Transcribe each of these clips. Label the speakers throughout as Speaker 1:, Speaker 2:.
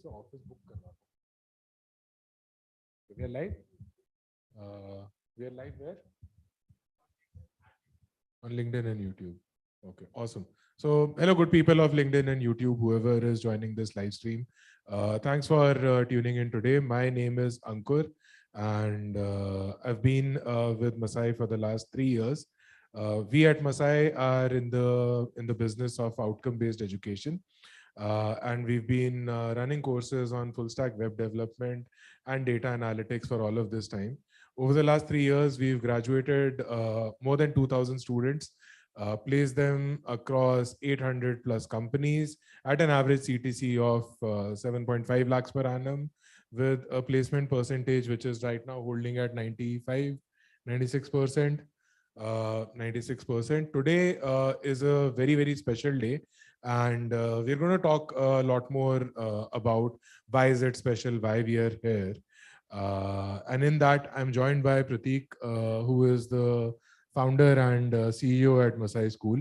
Speaker 1: से office book करवा दो. We are live. We are live where? On LinkedIn and YouTube. Okay, awesome. So, hello, good people of LinkedIn and YouTube, whoever is joining this live stream. Thanks for tuning in today. My name is Ankur, and I've been with Masai for the last 3 years. We at Masai are in the business of outcome-based education. And we've been running courses on full stack web development and data analytics for all of this time. Over the last 3 years, we've graduated more than 2,000 students, placed them across 800 plus companies at an average CTC of 7.5 lakhs per annum, with a placement percentage which is right now holding at 95, 96%. 96%. Today is a very, very special day. And we're going to talk a lot more about why is it special, why we are here. And in that, I'm joined by Prateek, who is the founder and CEO at Masai School.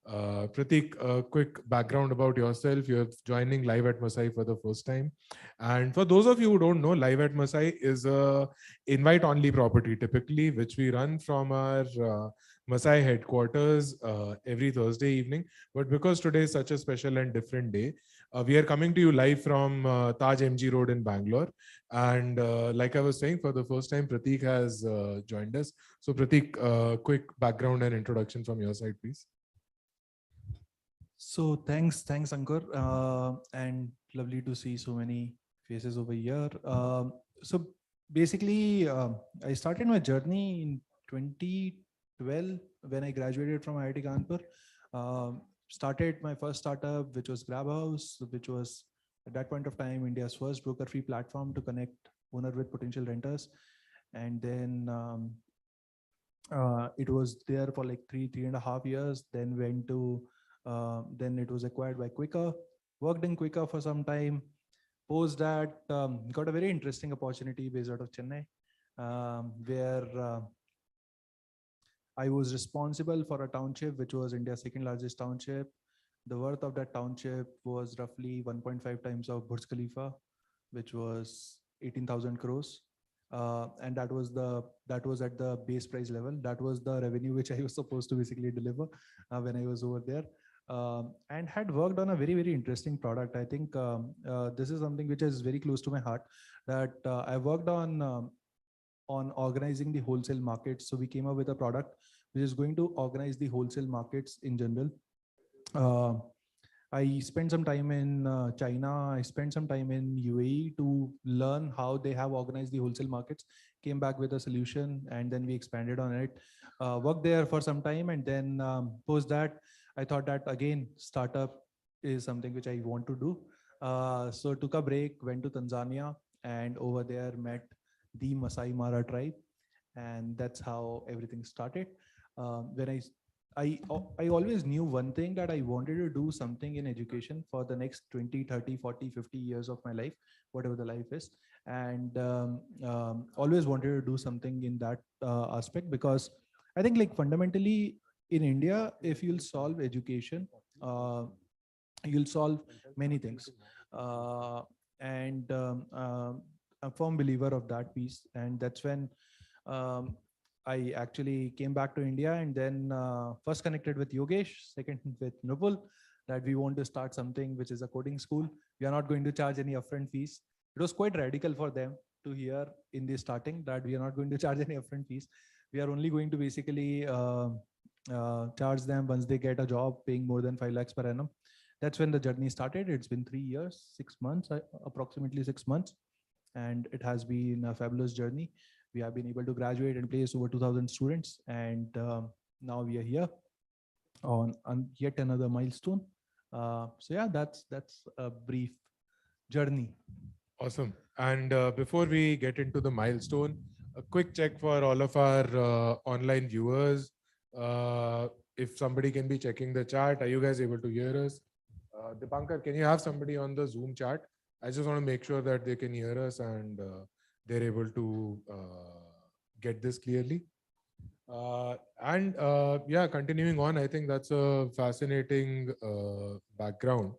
Speaker 1: Prateek, a quick background about yourself. You're joining Live at Masai for the first time. And for those of you who don't know, Live at Masai is a invite-only property, typically, which we run from our Masai headquarters every Thursday evening. But because today is such a special and different day, we are coming to you live from Taj MG Road in Bangalore. And like I was saying, for the first time, Prateek has joined us. So Prateek, quick background and introduction from your side, please.
Speaker 2: So thanks Ankur, and lovely to see so many faces over here. So basically, I started my journey in 2012 when I graduated from IIT Kanpur. Started my first startup, which was Grabhouse, which was at that point of time India's first broker-free platform to connect owner with potential renters. And then it was there for like three and a half years. Then went to then it was acquired by Quicker, worked in Quicker for some time. Post that, got a very interesting opportunity based out of Chennai, where I was responsible for a township, which was India's second largest township. The worth of that township was roughly 1.5 times of Burj Khalifa, which was 18,000 crores. And that was at the base price level. That was the revenue which I was supposed to basically deliver when I was over there. And had worked on a very, very interesting product. I think this is something which is very close to my heart, that I worked on organizing the wholesale markets. So we came up with a product which is going to organize the wholesale markets in general. I spent some time in China. I spent some time in UAE to learn how they have organized the wholesale markets. Came back with a solution, and then we expanded on it. Worked there for some time, and then post that, I thought that again, startup is something which I want to do. So took a break, went to Tanzania, and over there met the Masai Mara tribe, and that's how everything started. When I always knew one thing, that I wanted to do something in education for the next 20, 30, 40, 50 years of my life, whatever the life is. And always wanted to do something in that aspect, because I think like fundamentally in India, if you'll solve education, you'll solve many things. And I'm a firm believer of that piece. And that's when I actually came back to India, and then first connected with Yogesh, second with Nupul, that we want to start something which is a coding school. We are not going to charge any upfront fees. It was quite radical for them to hear in the starting that we are not going to charge any upfront fees. We are only going to basically charge them once they get a job paying more than 5 lakhs per annum. That's when the journey started. It's been 3 years, 6 months, approximately 6 months. And it has been a fabulous journey. We have been able to graduate and place over 2,000 students. And now we are here on yet another milestone. So yeah, that's a brief journey.
Speaker 1: Awesome. And before we get into the milestone, a quick check for all of our online viewers. If somebody can be checking the chat, are you guys able to hear us? Dipankar, can you have somebody on the Zoom chat? I just want to make sure that they can hear us and they're able to get this clearly. Yeah, continuing on, I think that's a fascinating background.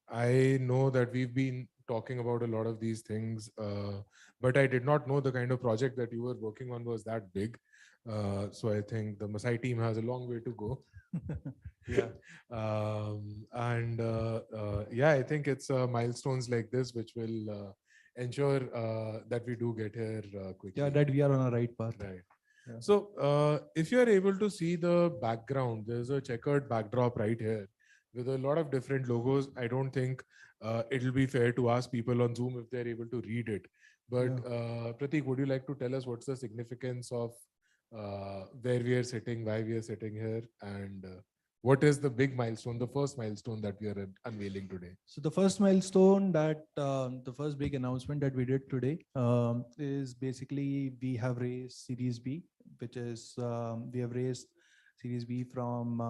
Speaker 1: I know that we've been talking about a lot of these things, but I did not know the kind of project that you were working on was that big. So I think the Masai team has a long way to go.
Speaker 2: Yeah.
Speaker 1: And yeah, I think it's milestones like this which will ensure that we do get here quickly.
Speaker 2: Yeah, that we are on a right path.
Speaker 1: Right.
Speaker 2: Yeah.
Speaker 1: So, if you are able to see the background, there's a checkered backdrop right here with a lot of different logos. I don't think it'll be fair to ask people on Zoom if they're able to read it. But Prateek, would you like to tell us what's the significance of where we are sitting, why we are sitting here, and what is the big milestone, the first milestone that we are unveiling today?
Speaker 2: So the first milestone that the first big announcement that we did today is basically we have raised Series B, which is we have raised Series B from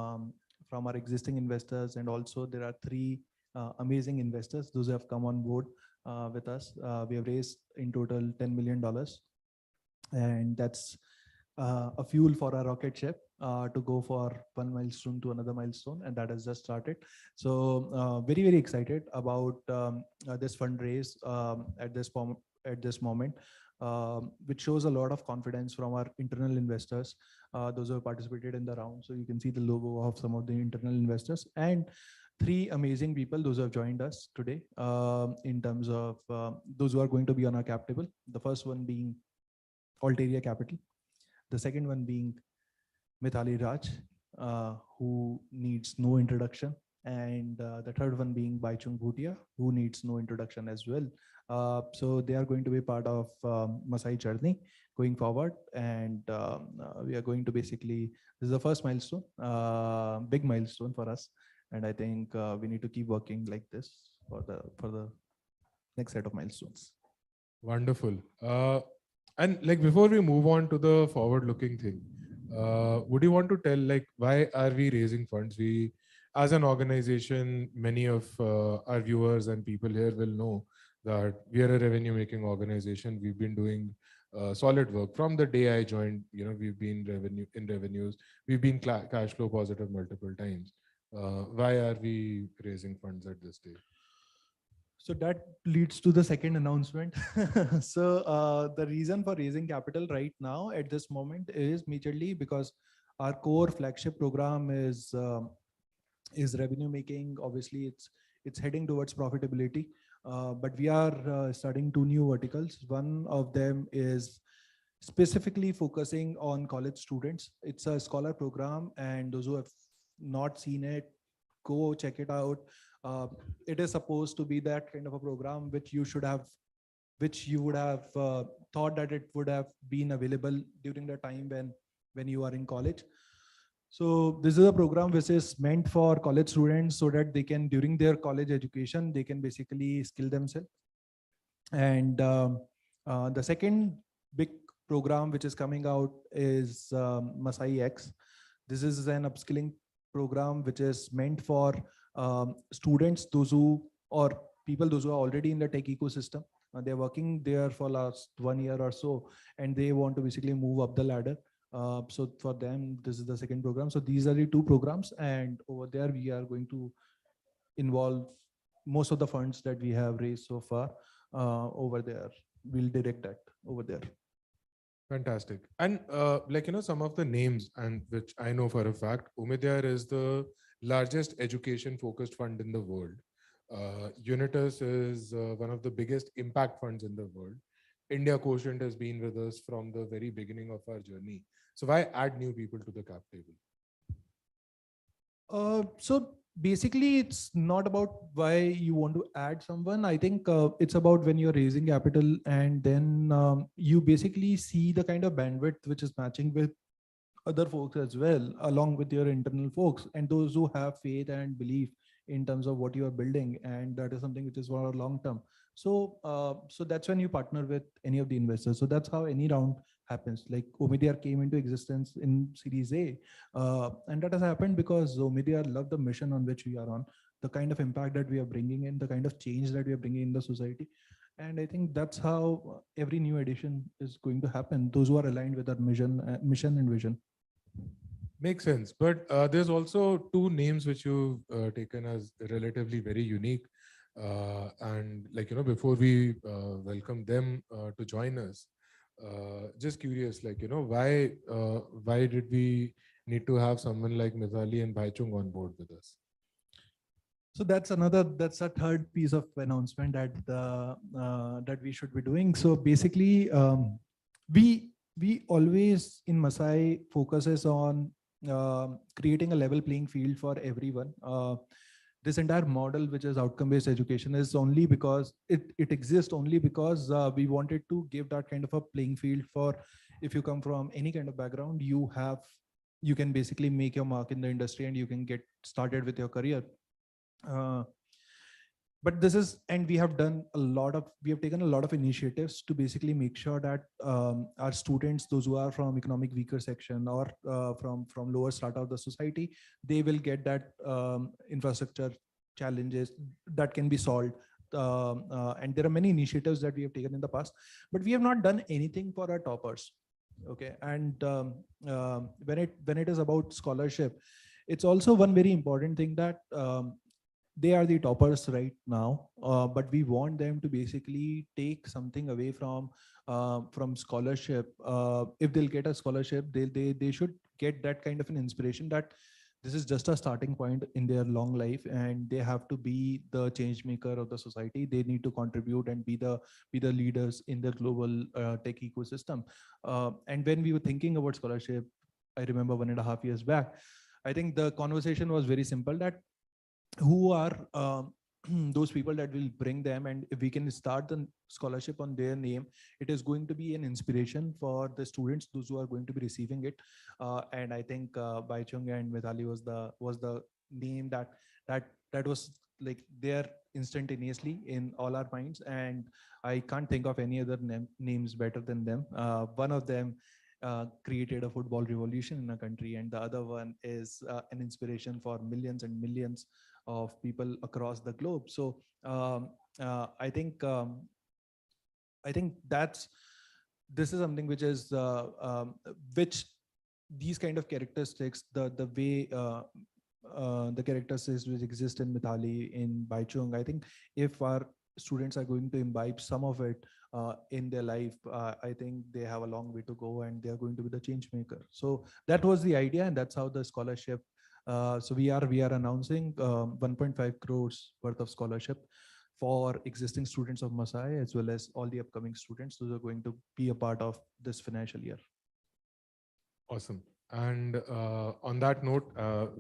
Speaker 2: our existing investors, and also there are three amazing investors, those who have come on board with us. We have raised in total $10 million, and that's a fuel for our rocket ship to go for one milestone to another milestone, and that has just started. So very, very excited about this fundraise at this moment, which shows a lot of confidence from our internal investors, those who have participated in the round. So you can see the logo of some of the internal investors, and three amazing people, those who have joined us today in terms of those who are going to be on our cap table. The first one being Altaria Capital. The second one being Mithali Raj, who needs no introduction. And the third one being Bhaichung Bhutia, who needs no introduction as well. So they are going to be part of Masai journey going forward. And we are going to basically, this is the first milestone, big milestone for us. And I think we need to keep working like this for the next set of milestones.
Speaker 1: Wonderful. And like before we move on to the forward-looking thing, would you want to tell like why are we raising funds? We, as an organization, many of our viewers and people here will know that we are a revenue-making organization. We've been doing solid work from the day I joined. You know, we've been revenues. We've been cash flow positive multiple times. Why are we raising funds at this stage?
Speaker 2: So that leads to the second announcement. So the reason for raising capital right now at this moment is majorly because our core flagship program is revenue making. Obviously, it's heading towards profitability, but we are starting two new verticals. One of them is specifically focusing on college students. It's a scholar program, and those who have not seen it, go check it out. It is supposed to be that kind of a program which you would have thought that it would have been available during the time when you are in college. So this is a program which is meant for college students so that they can, during their college education, they can basically skill themselves. And the second big program which is coming out is Masai X. This is an upskilling program which is meant for students, those who are already in the tech ecosystem. They're working there for last 1 year or so, and they want to basically move up the ladder. So for them, this is the second program. So these are the two programs, and over there we are going to involve most of the funds that we have raised so far over there. We'll direct that over there.
Speaker 1: Fantastic. And like, you know, some of the names, and which I know for a fact, Umedyar is the largest education focused fund in the world. Unitus is one of the biggest impact funds in the world. India Quotient has been with us from the very beginning of our journey. So why add new people to the cap table?
Speaker 2: So basically, it's not about why you want to add someone. I think it's about when you're raising capital, and then you basically see the kind of bandwidth which is matching with other folks as well, along with your internal folks, and those who have faith and belief in terms of what you are building, and that is something which is for a long term. So so that's when you partner with any of the investors. So that's how any round happens. Like Omidyar came into existence in Series A, and that has happened because Omidyar loved the mission on which we are on, the kind of impact that we are bringing in, the kind of change that we are bringing in the society. And I think that's how every new addition is going to happen. Those who are aligned with our mission and vision.
Speaker 1: Makes sense. But there's also two names which you've taken as relatively very unique. And like, before we welcome them to join us, just curious, like, why did we need to have someone like Mithali and Bhaichung on board with us?
Speaker 2: So that's a third piece of announcement that we should be doing. So basically, we always in Masai focuses on creating a level playing field for everyone. This entire model, which is outcome based education, is only because it exists only because we wanted to give that kind of a playing field for, if you come from any kind of background, you can basically make your mark in the industry and you can get started with your career. uh, but this is, and we have taken a lot of initiatives to basically make sure that our students, those who are from economic weaker section or from lower strata of the society, they will get that infrastructure challenges that can be solved. And there are many initiatives that we have taken in the past, but we have not done anything for our toppers. Okay. And when it is about scholarship, it's also one very important thing that they are the toppers right now, but we want them to basically take something away from scholarship. If they'll get a scholarship, they should get that kind of an inspiration that this is just a starting point in their long life, and they have to be the change maker of the society. They need to contribute and be the leaders in the global tech ecosystem. And when we were thinking about scholarship, I remember 1.5 years back, I think the conversation was very simple, that who are those people that will bring them, and if we can start the scholarship on their name, it is going to be an inspiration for the students, those who are going to be receiving it. And I think Baichung and Mithali was the name that was like there instantaneously in all our minds, and I can't think of any other names better than them. One of them created a football revolution in a country, and the other one is an inspiration for millions and millions of people across the globe. So I think that's this is something which is which these kind of characteristics, the way the characteristics which exist in Mithali, in Baichung, I think if our students are going to imbibe some of it in their life, I think they have a long way to go, and they are going to be the change maker. So that was the idea, and that's how the scholarship. So we are announcing 1.5 crores worth of scholarship for existing students of Masai, as well as all the upcoming students who are going to be a part of this financial year.
Speaker 1: Awesome. And on that note,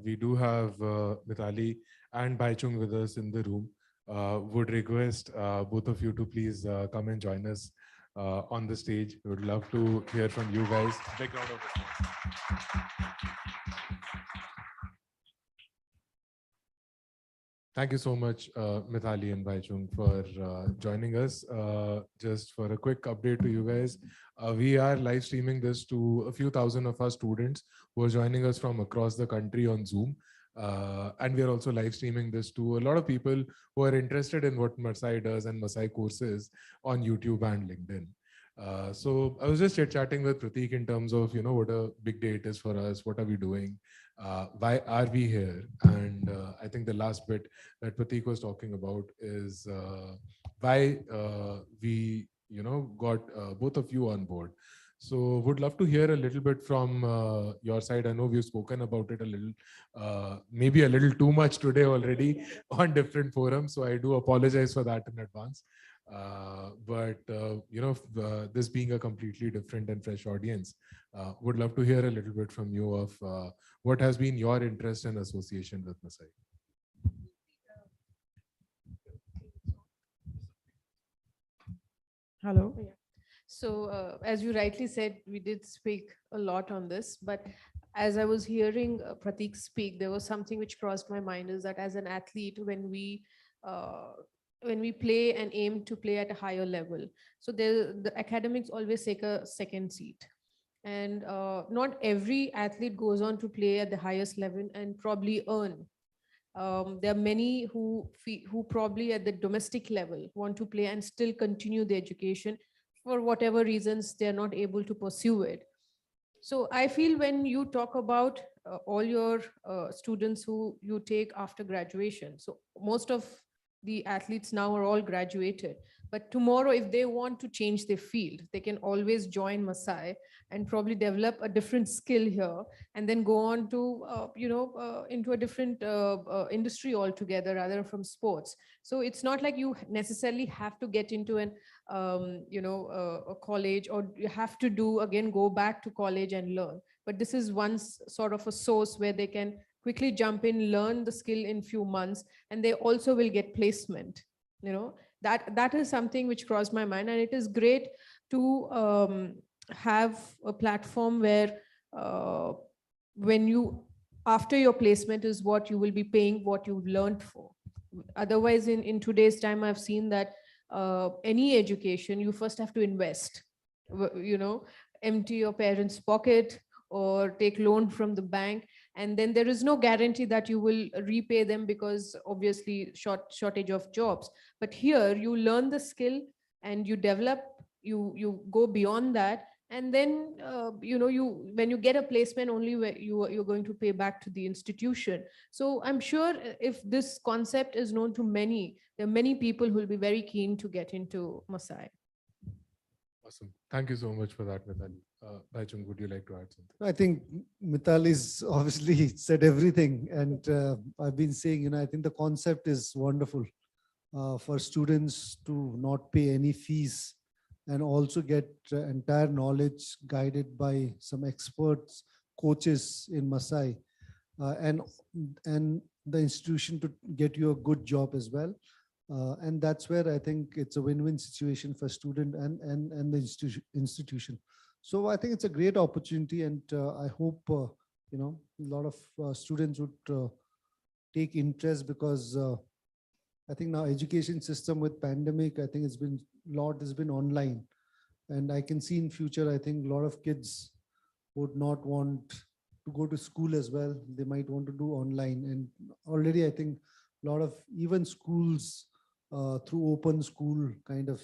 Speaker 1: we do have Mithali and Baichung with us in the room. Would request both of you to please come and join us on the stage. We would love to hear from you guys. Big round of applause. Thank you so much, Mithali and Bhaichung, for joining us. Just for a quick update to you guys, we are live streaming this to a few thousand of our students who are joining us from across the country on Zoom. And we are also live streaming this to a lot of people who are interested in what Masai does and Masai courses on YouTube and LinkedIn. So I was just chatting with Prateek in terms of, what a big day it is for us. What are we doing? Why are we here? And I think the last bit that Prateek was talking about is why we, got both of you on board. So would love to hear a little bit from your side. I know we've spoken about it a little, maybe a little too much today already on different forums. So I do apologize for that in advance. But this being a completely different and fresh audience, would love to hear a little bit from you of what has been your interest and association with Masai.
Speaker 3: Hello. Yeah. So, as you rightly said, we did speak a lot on this, but as I was hearing Prateek speak, there was something which crossed my mind, is that as an athlete, uh, when we play and aim to play at a higher level, so the academics always take a second seat. And not every athlete goes on to play at the highest level and probably earn. There are many who probably at the domestic level want to play and still continue the education. For whatever reasons, they're not able to pursue it. So I feel when you talk about all your students who you take after graduation, so most of the athletes now are all graduated. But tomorrow, if they want to change their field, they can always join Masai and probably develop a different skill here, and then go on to, into a different industry altogether, rather from sports. So it's not like you necessarily have to get into a college, or you have to go back to college and learn. But this is sort of a source where they can quickly jump in, learn the skill in few months, and they also will get placement. That is something which crossed my mind, and it is great to have a platform where, uh, when you after your placement is what you will be paying what you've learned for. Otherwise, in today's time, I've seen that any education, you first have to invest, empty your parents' pocket or take loan from the bank, and then there is no guarantee that you will repay them, because obviously shortage of jobs. But here you learn the skill and you develop, you go beyond that, and then you when you get a placement, only where you're going to pay back to the institution. So I'm sure, if this concept is known to many, there are many people who will be very keen to get into Masai.
Speaker 1: Awesome. Thank you so much for that, Mithali. Bhaichung, would you like to add something?
Speaker 4: I think Mithali's obviously said everything, and I've been saying, I think the concept is wonderful for students to not pay any fees and also get entire knowledge guided by some experts, coaches in Masai, and the institution to get you a good job as well. And that's where I think it's a win-win situation for student and the institution. So I think it's a great opportunity, and I hope a lot of students would take interest, because I think now education system with pandemic, I think has been online, and I can see in future, I think a lot of kids would not want to go to school as well. They might want to do online, and already I think a lot of even schools through open school kind of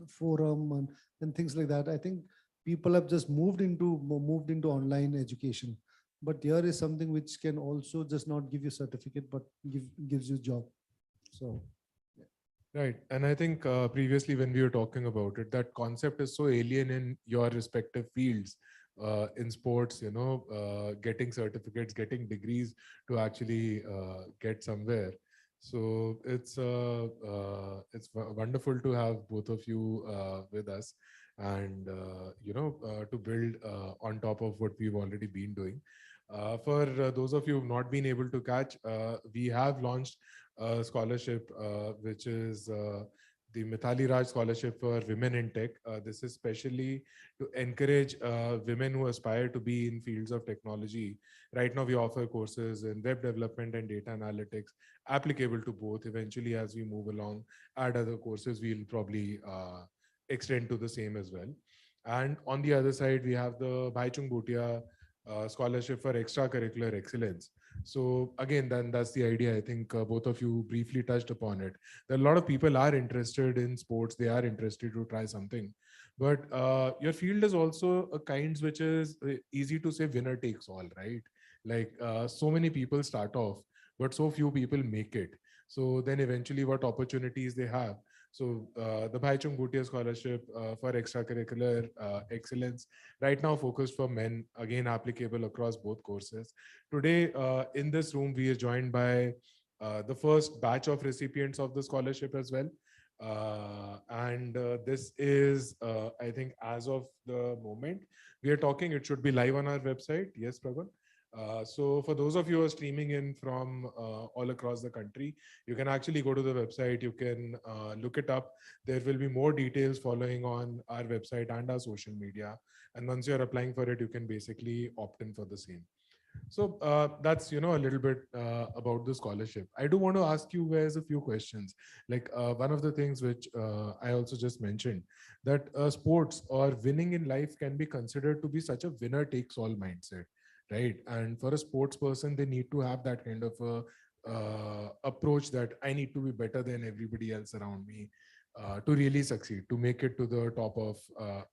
Speaker 4: forum and things like that. I think people have just moved into online education, but here is something which can also just not give you certificate, but gives you job. So
Speaker 1: right. And I think previously when we were talking about it, that concept is so alien in your respective fields. In sports, getting certificates, getting degrees to actually get somewhere. So it's wonderful to have both of you with us, and to build on top of what we've already been doing. For those of you who've not been able to catch, we have launched a scholarship, which is the Mithali Raj Scholarship for Women in Tech. This is specially to encourage women who aspire to be in fields of technology. Right now, we offer courses in web development and data analytics, applicable to both. Eventually, as we move along, add other courses, we'll probably extend to the same as well. And on the other side, we have the Bhaichung Bhutia Scholarship for Extracurricular Excellence. So again, then that's the idea. I think both of you briefly touched upon it. That a lot of people are interested in sports. They are interested to try something. But your field is also a kind which is easy to say winner takes all, right? Like so many people start off, but so few people make it. So then eventually what opportunities they have. So the Bhaichung Bhutia Scholarship for Extracurricular Excellence, right now focused for men, again applicable across both courses. Today in this room, we are joined by the first batch of recipients of the scholarship as well. And this is, I think, as of the moment we are talking, it should be live on our website. Yes, Prabha? So for those of you who are streaming in from all across the country, you can actually go to the website, you can look it up. There will be more details following on our website and our social media. And once you're applying for it, you can basically opt in for the same. So that's, a little bit about the scholarship. I do want to ask you guys a few questions. Like one of the things which I also just mentioned, that sports or winning in life can be considered to be such a winner takes all mindset, right? And for a sports person, they need to have that kind of a approach, that I need to be better than everybody else around me to really succeed, to make it to the top of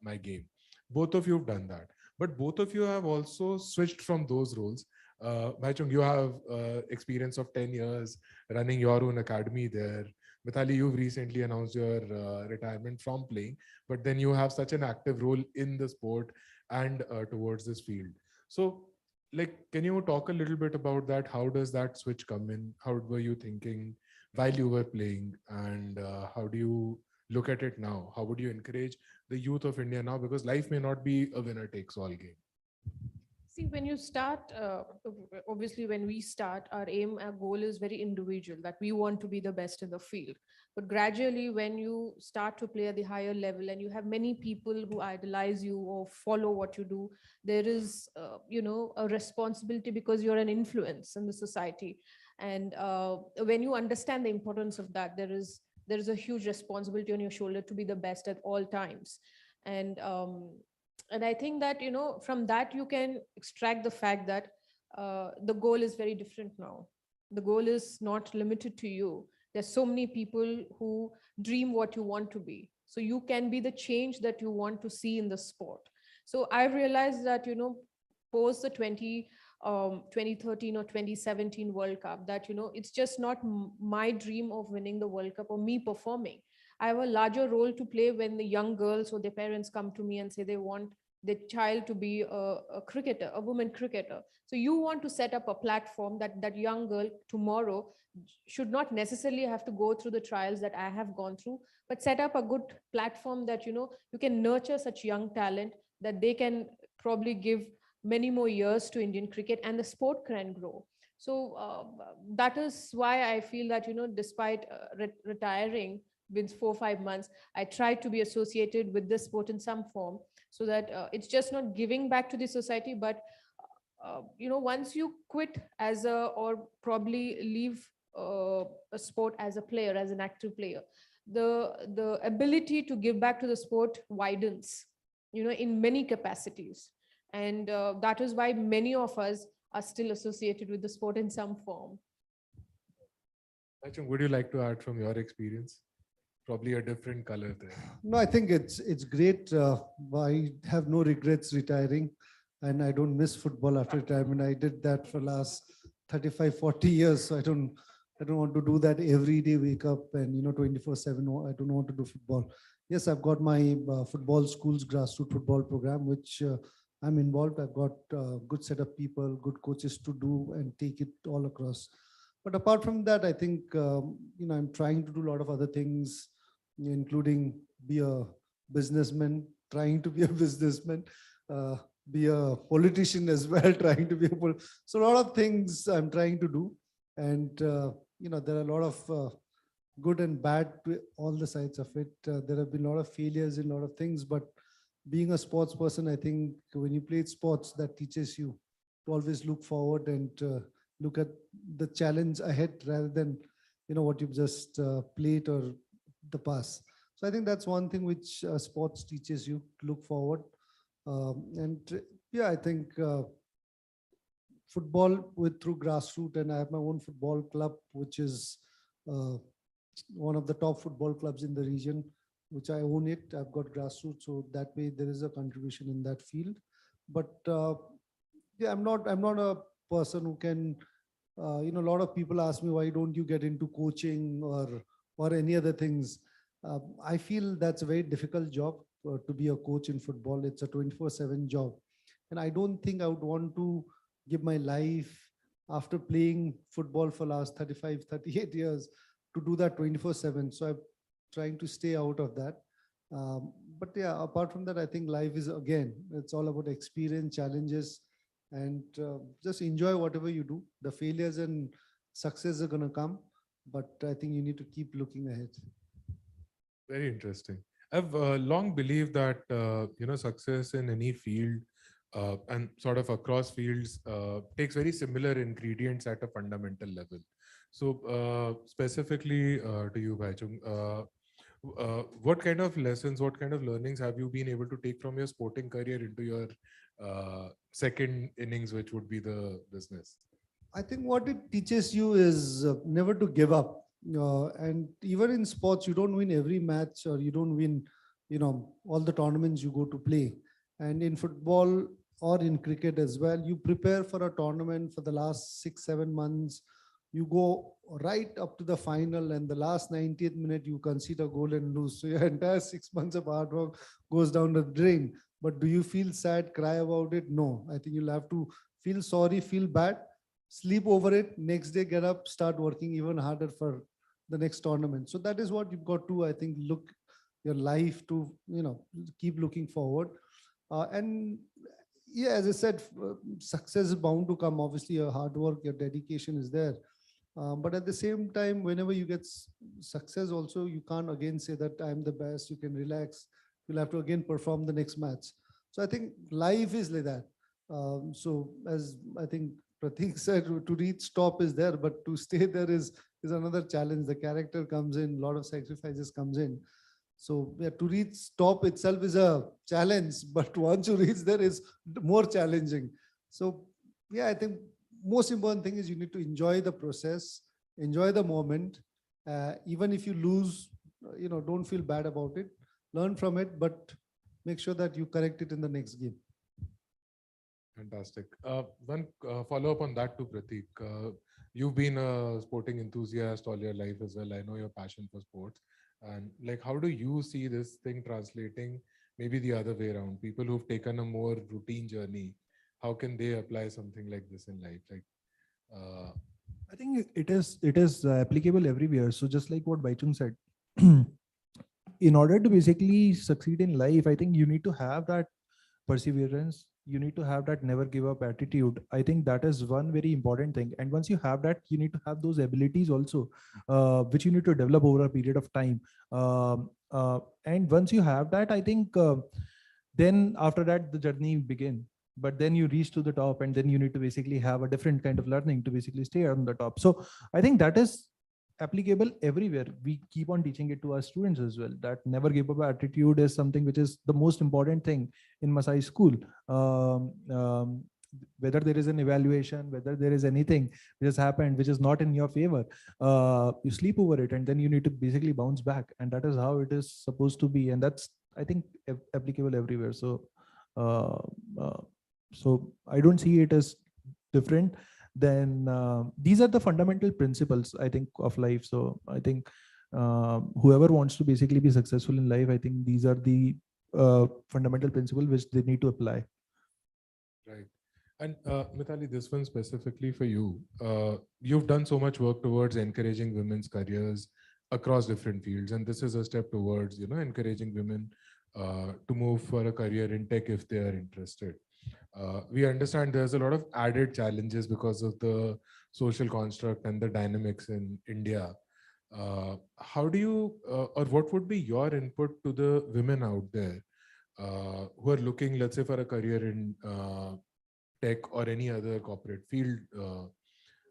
Speaker 1: my game. Both of you have done that, but both of you have also switched from those roles Bhaichung, you have experience of 10 years running your own academy there. Mithali, you've recently announced your retirement from playing, but then you have such an active role in the sport and towards this field. So, like, can you talk a little bit about that? How does that switch come in? How were you thinking while you were playing, and how do you look at it now? How would you encourage the youth of India now? Because life may not be a winner takes all game.
Speaker 3: See, when you start, obviously, when we start, our aim, our goal is very individual, that we want to be the best in the field. But gradually, when you start to play at the higher level and you have many people who idolize you or follow what you do, there is, a responsibility because you're an influence in the society. And when you understand the importance of that, there is a huge responsibility on your shoulder to be the best at all times. And and I think that, from that you can extract the fact that the goal is very different now. The goal is not limited to you. There's so many people who dream what you want to be, so you can be the change that you want to see in the sport. So I realized that, post the 2013 or 2017 World Cup, that, it's just not my dream of winning the World Cup or me performing. I have a larger role to play when the young girls or their parents come to me and say they want their child to be a cricketer, a woman cricketer. So you want to set up a platform that that young girl tomorrow should not necessarily have to go through the trials that I have gone through, but set up a good platform that, you can nurture such young talent that they can probably give many more years to Indian cricket and the sport can grow. So that is why I feel that, despite retiring within 4 or 5 months, I try to be associated with this sport in some form, so that it's just not giving back to the society, but once you quit as a, or probably leave a sport as a player, as an active player, the ability to give back to the sport widens, in many capacities. And that is why many of us are still associated with the sport in some form.
Speaker 1: Bhaichung, would you like to add from your experience? Probably a different color there.
Speaker 4: No, I think it's great. I have no regrets retiring, and I don't miss football after retirement. I did that for last 35, 40 years. So I don't want to do that every day, wake up and 24/7. I don't want to do football. Yes, I've got my football schools grassroots football program, which I'm involved. I've got a good set of people, good coaches to do and take it all across. But apart from that, I think I'm trying to do a lot of other things, including be a businessman, trying to be a businessman, be a politician as well, trying to be so a lot of things I'm trying to do. And, there are a lot of good and bad to all the sides of it. There have been a lot of failures in a lot of things, but being a sports person, I think when you play sports, that teaches you to always look forward and look at the challenge ahead rather than, what you've just played or the past. So I think that's one thing which sports teaches you to look forward. I think football through grassroots, and I have my own football club, which is one of the top football clubs in the region, which I own it. I've got grassroots, so that way there is a contribution in that field. But I'm not a person who can. A lot of people ask me, why don't you get into coaching or any other things? I feel that's a very difficult job to be a coach in football. It's a 24/7 job. And I don't think I would want to give my life after playing football for last 35, 38 years to do that 24/7. So I'm trying to stay out of that. But yeah, apart from that, I think life is, again, it's all about experience, challenges, and just enjoy whatever you do. The failures and success are going to come, but I think you need to keep looking ahead.
Speaker 1: Very interesting. I've long believed that success in any field and sort of across fields takes very similar ingredients at a fundamental level. So specifically to you, Bhaichung, what kind of lessons, what kind of learnings have you been able to take from your sporting career into your second innings, which would be the business?
Speaker 4: I think what it teaches you is never to give up. And even in sports, you don't win every match, or you don't win, all the tournaments you go to play. And in football, or in cricket as well. You prepare for a tournament for the last 6, 7 months. You go right up to the final, and the last 90th minute you concede a goal and lose. So your entire 6 months of hard work goes down the drain. But do you feel sad, cry about it? No. I think you'll have to feel sorry, feel bad, sleep over it. Next day, get up, start working even harder for the next tournament. So that is what you've got to, I think, look your life to, keep looking forward. And yeah, as I said, success is bound to come. Obviously, your hard work, your dedication is there. But at the same time, whenever you get success, also you can't again say that I'm the best. You can relax. You'll have to again perform the next match. So I think life is like that. So as I think Prateek said, to reach top is there, but to stay there is another challenge. The character comes in, a lot of sacrifices comes in. So yeah, to reach top itself is a challenge, but once you reach there is more challenging. So yeah, I think most important thing is you need to enjoy the process, enjoy the moment. Even if you lose, don't feel bad about it. Learn from it, but make sure that you correct it in the next game.
Speaker 1: Fantastic. One follow-up on that too, Prateek. You've been a sporting enthusiast all your life as well. I know your passion for sports. And like, how do you see this thing translating maybe the other way around? People who've taken a more routine journey, how can they apply something like this in life? Like,
Speaker 2: I think it is applicable everywhere. So just like what Bhaichung said, in order to basically succeed in life, I think you need to have that perseverance. You need to have that never give up attitude. I think that is one very important thing. And once you have that, you need to have those abilities also, which you need to develop over a period of time. And once you have that, I think then after that, the journey begin. But then you reach to the top, and then you need to basically have a different kind of learning to basically stay on the top. So I think that is applicable everywhere. We keep on teaching it to our students as well, that never give up attitude is something which is the most important thing in Masai school. Whether there is an evaluation, whether there is anything which has happened which is not in your favor, you sleep over it, and then you need to basically bounce back, and that is how it is supposed to be. And that's, I think, applicable everywhere. So so I don't see it as different. Then these are the fundamental principles, I think, of life. So I think whoever wants to basically be successful in life, I think these are the fundamental principles which they need to apply.
Speaker 1: right. And Mithali, this one specifically for you. You've done so much work towards encouraging women's careers across different fields, and this is a step towards, encouraging women to move for a career in tech if they are interested. We understand there's a lot of added challenges because of the social construct and the dynamics in India. How do you, or what would be your input to the women out there who are looking, let's say, for a career in tech or any other corporate field?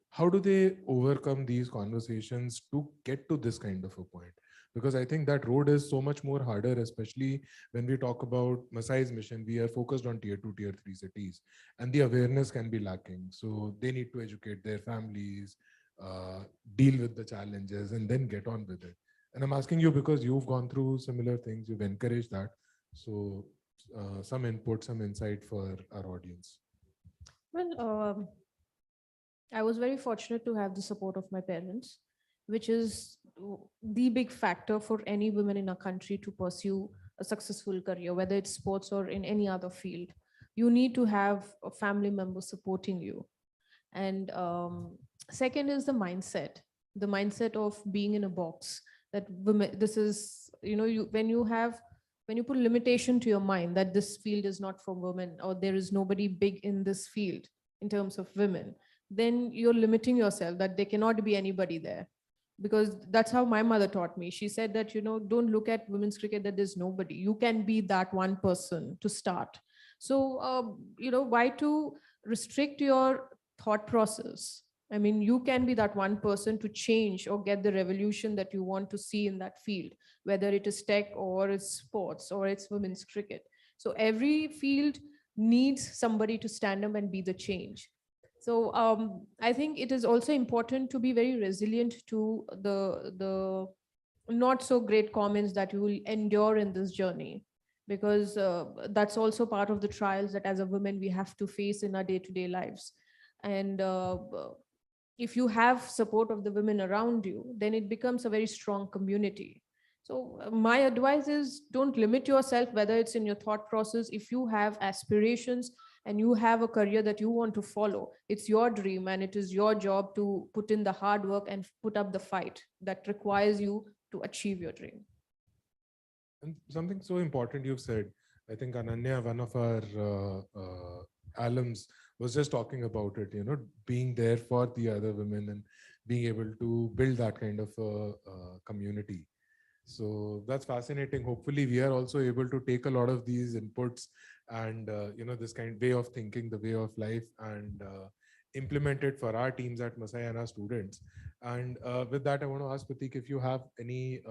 Speaker 1: How do they overcome these conversations to get to this kind of a point? Because I think that road is so much more harder, especially when we talk about Masai's mission. We are focused on tier 2, tier 3 cities, and the awareness can be lacking. So they need to educate their families, deal with the challenges, and then get on with it. And I'm asking you because you've gone through similar things, you've encouraged that. So some input, some insight for our audience.
Speaker 3: Well, I was very fortunate to have the support of my parents, which is the big factor for any women in a country to pursue a successful career, whether it's sports or in any other field. You need to have a family member supporting you. And second is the mindset of being in a box, that women, this is, when you put limitation to your mind that this field is not for women, or there is nobody big in this field in terms of women, then you're limiting yourself, that there cannot be anybody there. Because that's how my mother taught me. She said that, don't look at women's cricket that there's nobody. You can be that one person to start. So, why to restrict your thought process? I mean, you can be that one person to change or get the revolution that you want to see in that field, whether it is tech or it's sports or it's women's cricket. So every field needs somebody to stand up and be the change. So I think it is also important to be very resilient to the not so great comments that you will endure in this journey. because that's also part of the trials that as a woman we have to face in our day-to-day lives. And if you have support of the women around you, then it becomes a very strong community. So my advice is, don't limit yourself, whether it's in your thought process. If you have aspirations and you have a career that you want to follow, it's your dream and it is your job to put in the hard work and put up the fight that requires you to achieve your dream.
Speaker 1: And something so important you've said, I think Ananya, one of our alums, was just talking about it, being there for the other women and being able to build that kind of community. So that's fascinating. Hopefully we are also able to take a lot of these inputs and, this kind of way of thinking, the way of life, and implement it for our teams at Masai and our students. And with that, I want to ask Prateek if you have any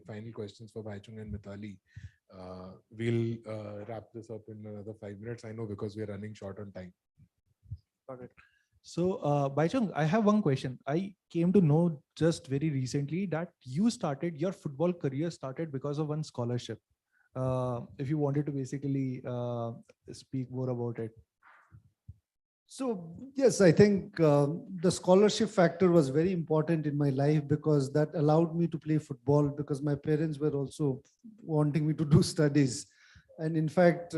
Speaker 1: final questions for Bhaichung and Mithali. We'll wrap this up in another 5 minutes. I know, because we're running short on time.
Speaker 2: Got it. So, Bhaichung, I have one question. I came to know just very recently that your football career started because of one scholarship. If you wanted to basically speak more about it.
Speaker 4: So yes, I think the scholarship factor was very important in my life, because that allowed me to play football, because my parents were also wanting me to do studies. And in fact,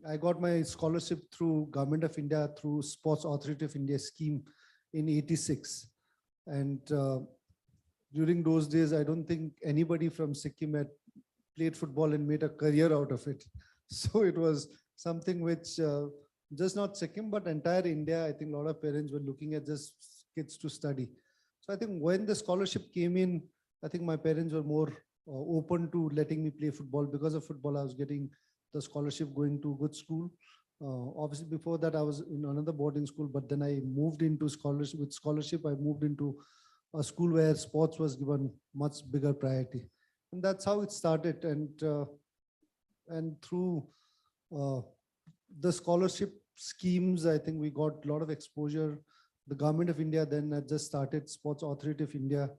Speaker 4: I got my scholarship through Government of India, through Sports Authority of India scheme in '86. And during those days, I don't think anybody from Sikkim had played football and made a career out of it. So it was something which just not Sikkim, but entire India, I think a lot of parents were looking at just kids to study. So I think when the scholarship came in, I think my parents were more open to letting me play football. Because of football, I was getting the scholarship, going to good school. Obviously, before that, I was in another boarding school, but then I moved into scholarship. With scholarship, I moved into a school where sports was given much bigger priority. And that's how it started. And through the scholarship schemes, I think we got a lot of exposure. The Government of India then had just started Sports Authority of India,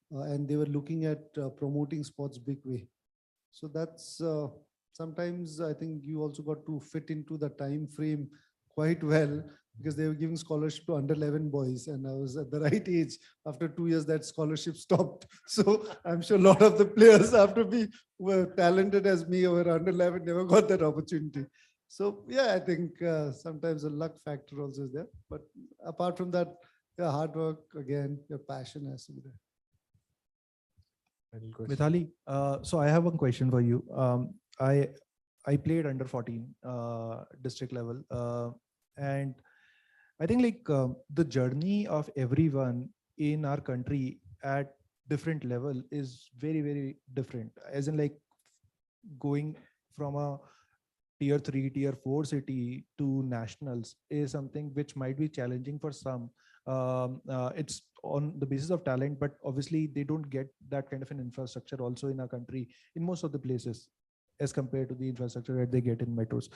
Speaker 4: and they were looking at promoting sports big way. So that's sometimes I think you also got to fit into the time frame quite well, because they were giving scholarship to under 11 boys, and I was at the right age. After 2 years, that scholarship stopped. So I'm sure a lot of the players after me were talented as me or were under 11 never got that opportunity. So yeah, I think sometimes the luck factor also is there. But apart from that, your hard work, again, your passion has to be there.
Speaker 2: Mithali, so I have one question for you. I played under 14 district level, and I think the journey of everyone in our country at different level is very, very different. As in, going from a tier 3, tier 4 city to nationals is something which might be challenging for some. It's on the basis of talent, but obviously they don't get that kind of an infrastructure also in our country, in most of the places, as compared to the infrastructure that they get in metros.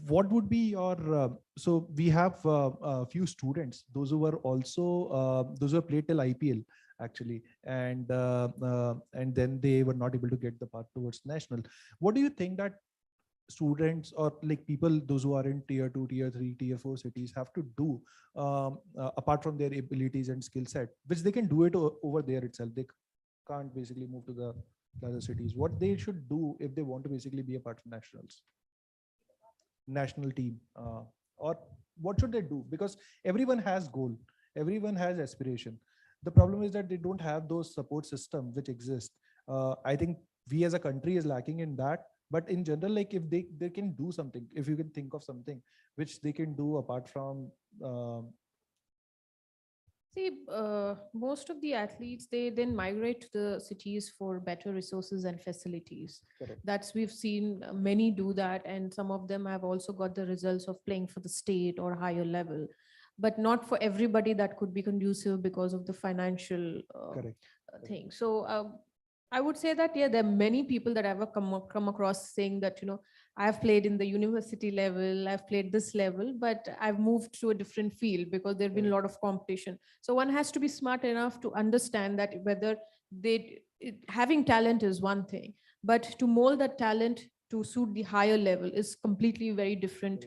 Speaker 2: What would be your, so we have a few students, those who were also, those who have played till IPL actually, and then they were not able to get the path towards national. What do you think that students or people, those who are in tier 2, tier 3, tier 4 cities have to do apart from their abilities and skill set, which they can do it over there itself? They can't basically move to the other cities. What they should do if they want to basically be a part of national team, or what should they do? Because everyone has goal, everyone has aspiration. The problem is that they don't have those support systems which exist. I think we as a country is lacking in that. But in general, if they can do something, if you can think of something which they can do apart from.
Speaker 3: See, most of the athletes, they then migrate to the cities for better resources and facilities.
Speaker 2: Correct.
Speaker 3: That's, we've seen many do that, and some of them have also got the results of playing for the state or higher level. But not for everybody that could be conducive because of the financial thing. So I would say that, yeah, there are many people that I've come across saying that, I've played in the university level, I've played this level, but I've moved to a different field because there's been a lot of competition. So one has to be smart enough to understand that whether having talent is one thing, but to mold that talent to suit the higher level is completely very different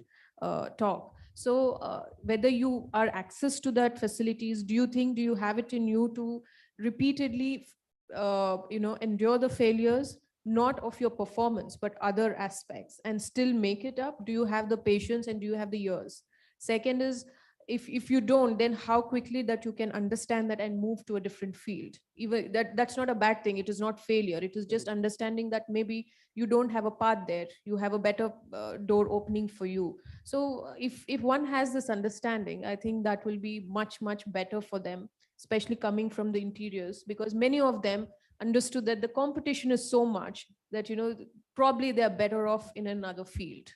Speaker 3: talk. So whether you are access to that facilities, do you have it in you to repeatedly endure the failures, not of your performance but other aspects, and still make it up? Do you have the patience and do you have the years? Second is, if you don't, then how quickly that you can understand that and move to a different field. Even that's not a bad thing, it is not failure, it is just understanding that maybe you don't have a path there, you have a better door opening for you. So if one has this understanding, I think that will be much better for them, especially coming from the interiors, because many of them understood that the competition is so much that probably they are better off in another field.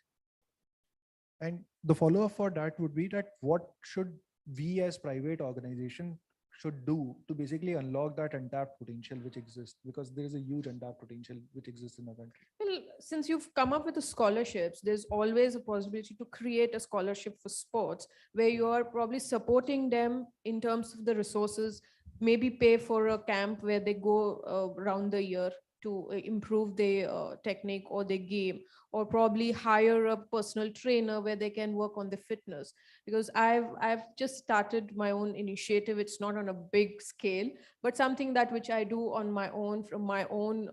Speaker 2: And the follow-up for that would be that what should we as private organization should do to basically unlock that untapped potential which exists, because there is a huge untapped potential which exists in our country.
Speaker 3: Well, since you've come up with the scholarships, there's always a possibility to create a scholarship for sports where you are probably supporting them in terms of the resources, maybe pay for a camp where they go around the year to improve their technique or their game, or probably hire a personal trainer where they can work on the fitness. Because I've just started my own initiative. It's not on a big scale, but something that which I do on my own, from my own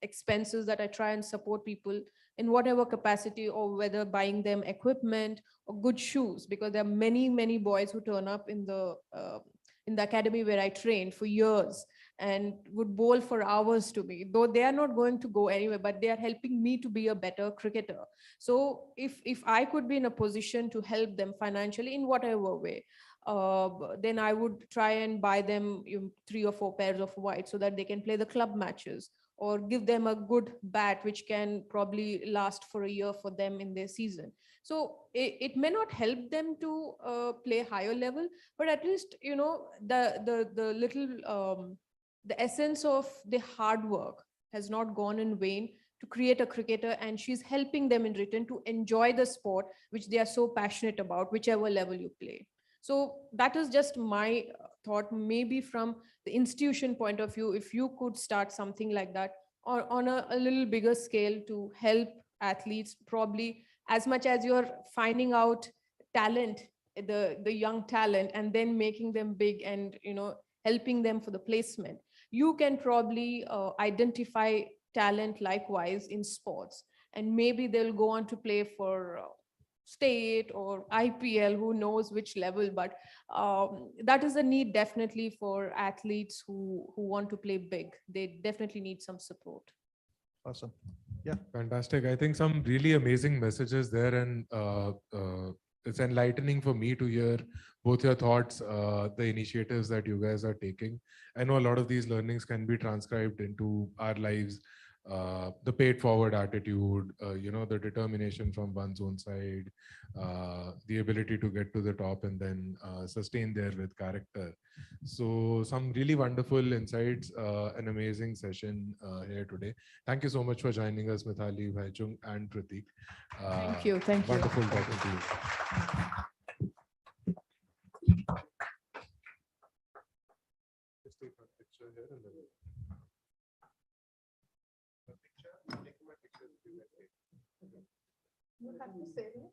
Speaker 3: expenses, that I try and support people in whatever capacity, or whether buying them equipment or good shoes, because there are many boys who turn up in the academy where I trained for years and would bowl for hours to me, though they are not going to go anywhere, but they are helping me to be a better cricketer. So if I could be in a position to help them financially in whatever way, then I would try and buy them 3 or 4 pairs of white so that they can play the club matches, or give them a good bat which can probably last for a year for them in their season. So it may not help them to play higher level, but at least the little the essence of the hard work has not gone in vain to create a cricketer, and she's helping them in return to enjoy the sport which they are so passionate about, whichever level you play. So that is just my thought. Maybe from the institution point of view, if you could start something like that, or on a little bigger scale, to help athletes, probably as much as you're finding out talent, the young talent, and then making them big and helping them for the placement, you can probably identify talent likewise in sports, and maybe they'll go on to play for state or IPL, who knows which level. But that is a need definitely for athletes who want to play big. They definitely need some support.
Speaker 2: Awesome. Yeah.
Speaker 1: Fantastic. I think some really amazing messages there, and it's enlightening for me to hear both your thoughts, the initiatives that you guys are taking. I know a lot of these learnings can be transcribed into our lives. The paid forward attitude, the determination from one's own side, the ability to get to the top and then sustain there with character. So some really wonderful insights, an amazing session here today. Thank you so much for joining us, Mithali, Bhaichung, and Prateek.
Speaker 3: Thank you.
Speaker 1: Wonderful talking to you. Just take a picture here and then.
Speaker 3: You have to say, no?